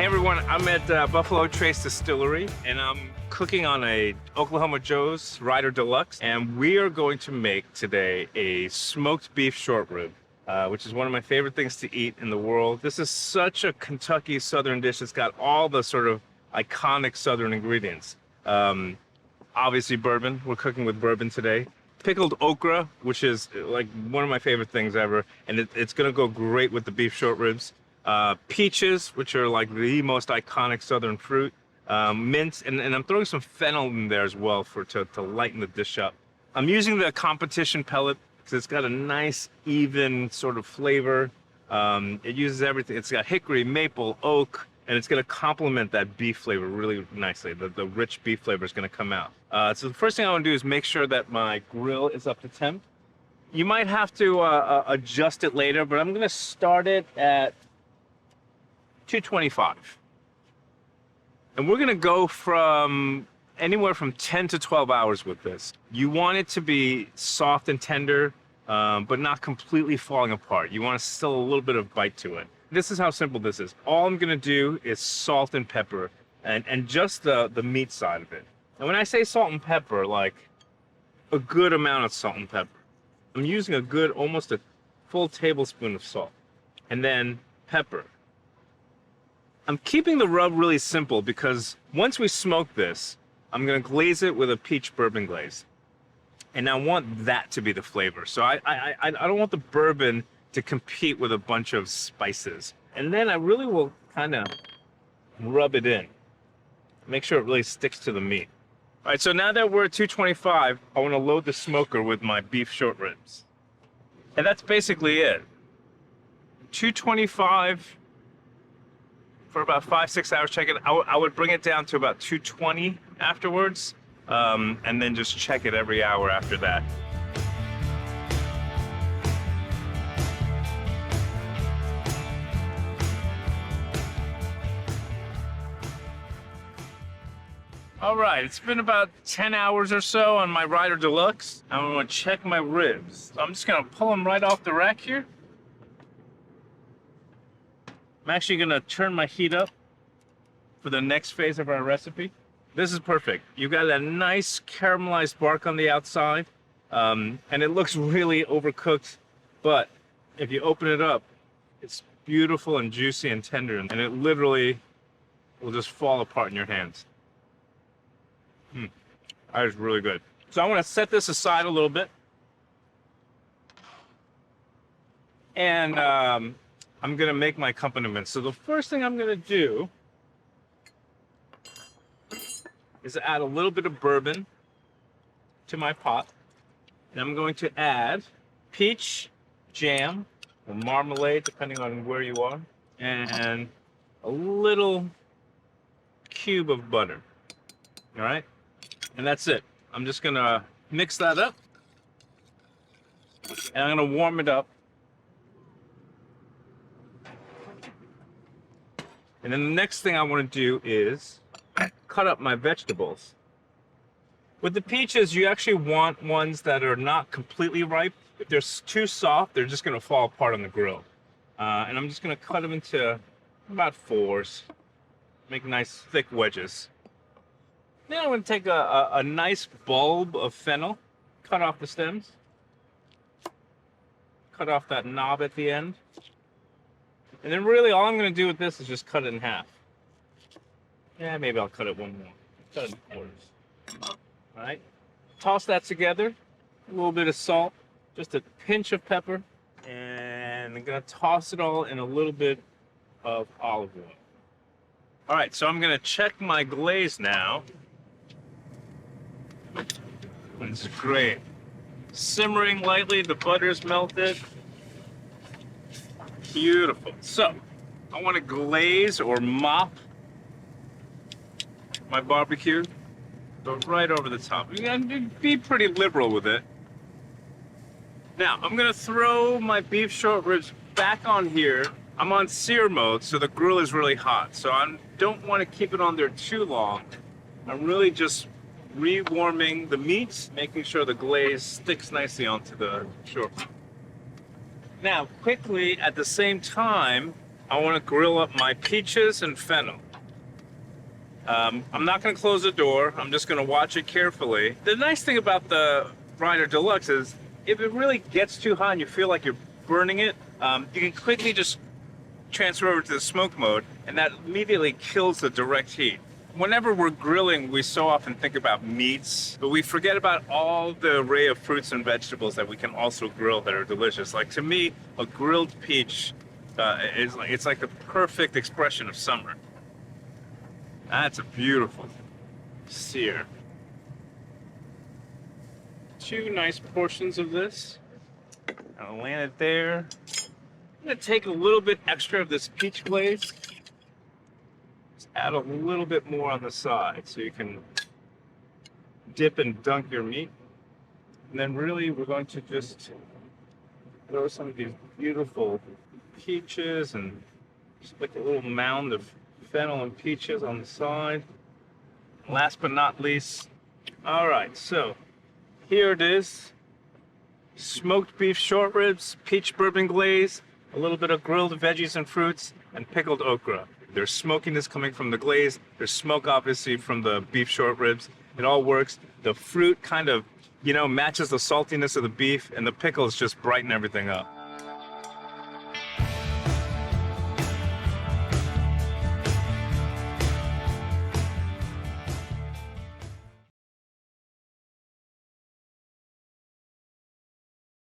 everyone, I'm at Buffalo Trace Distillery and I'm cooking on a Oklahoma Joe's Rider Deluxe, and we are going to make today a smoked beef short rib, which is one of my favorite things to eat in the world. This is such a Kentucky Southern dish. It's got all the sort of iconic Southern ingredients. Obviously bourbon, we're cooking with bourbon today. Pickled okra, which is like one of my favorite things ever, and it's gonna go great with the beef short ribs. Peaches, which are like the most iconic Southern fruit. Mint, and I'm throwing some fennel in there as well to lighten the dish up. I'm using the competition pellet because it's got a nice, even sort of flavor. It uses everything. It's got hickory, maple, oak, and it's going to complement that beef flavor really nicely. The rich beef flavor is going to come out. So the first thing I want to do is make sure that my grill is up to temp. You might have to adjust it later, but I'm going to start it at 225. And we're going to go from anywhere from 10 to 12 hours with this. You want it to be soft and tender, but not completely falling apart. You want still a little bit of bite to it. This is how simple this is. All I'm gonna do is salt and pepper and just the meat side of it. And when I say salt and pepper, like a good amount of salt and pepper. I'm using a good, almost a full tablespoon of salt. And then pepper. I'm keeping the rub really simple because once we smoke this, I'm gonna glaze it with a peach bourbon glaze. And I want that to be the flavor. So I don't want the bourbon to compete with a bunch of spices. And then I really will kind of rub it in. Make sure it really sticks to the meat. All right, so now that we're at 225, I want to load the smoker with my beef short ribs. And that's basically it. 225 for about 5-6 hours. Check it. I would bring it down to about 220 afterwards, and then just check it every hour after that. All right, it's been about 10 hours or so on my Rider Deluxe. I'm gonna check my ribs. So I'm just gonna pull them right off the rack here. I'm actually gonna turn my heat up for the next phase of our recipe. This is perfect. You got a nice caramelized bark on the outside, and it looks really overcooked, but if you open it up, it's beautiful and juicy and tender, and it literally will just fall apart in your hands. That is really good. So I want to set this aside a little bit. And I'm going to make my accompaniment. So the first thing I'm going to do is add a little bit of bourbon to my pot. And I'm going to add peach jam or marmalade, depending on where you are, and a little cube of butter. All right? And that's it. I'm just gonna mix that up. And I'm gonna warm it up. And then the next thing I wanna do is cut up my vegetables. With the peaches, you actually want ones that are not completely ripe. If they're too soft, they're just gonna fall apart on the grill. And I'm just gonna cut them into about 4s. Make nice thick wedges. Then I'm going to take a nice bulb of fennel, cut off the stems, cut off that knob at the end, and then really all I'm going to do with this is just cut it in half. Yeah, maybe I'll cut it one more. Cut it in quarters. All right, toss that together, a little bit of salt, just a pinch of pepper, and I'm going to toss it all in a little bit of olive oil. All right, so I'm going to check my glaze now. It's great. Simmering lightly, the butter's melted. Beautiful. So, I want to glaze or mop my barbecue. Go right over the top. You gotta be pretty liberal with it. Now, I'm gonna throw my beef short ribs back on here. I'm on sear mode, so the grill is really hot. So I don't want to keep it on there too long. I'm really just rewarming the meats, making sure the glaze sticks nicely onto the short rib. Now, quickly, at the same time, I want to grill up my peaches and fennel. I'm not going to close the door. I'm just going to watch it carefully. The nice thing about the Rider Deluxe is if it really gets too hot and you feel like you're burning it, you can quickly just transfer over to the smoke mode, and that immediately kills the direct heat. Whenever we're grilling, we so often think about meats, but we forget about all the array of fruits and vegetables that we can also grill that are delicious. Like, to me, a grilled peach it's like the perfect expression of summer. That's a beautiful sear. 2 nice portions of this. I'll land it there. I'm gonna take a little bit extra of this peach glaze. Just add a little bit more on the side so you can dip and dunk your meat. And then really we're going to just throw some of these beautiful peaches and just like a little mound of fennel and peaches on the side. Last but not least, all right, so here it is. Smoked beef short ribs, peach bourbon glaze, a little bit of grilled veggies and fruits, and pickled okra. There's smokiness coming from the glaze. There's smoke, obviously, from the beef short ribs. It all works. The fruit kind of, matches the saltiness of the beef, and the pickles just brighten everything up.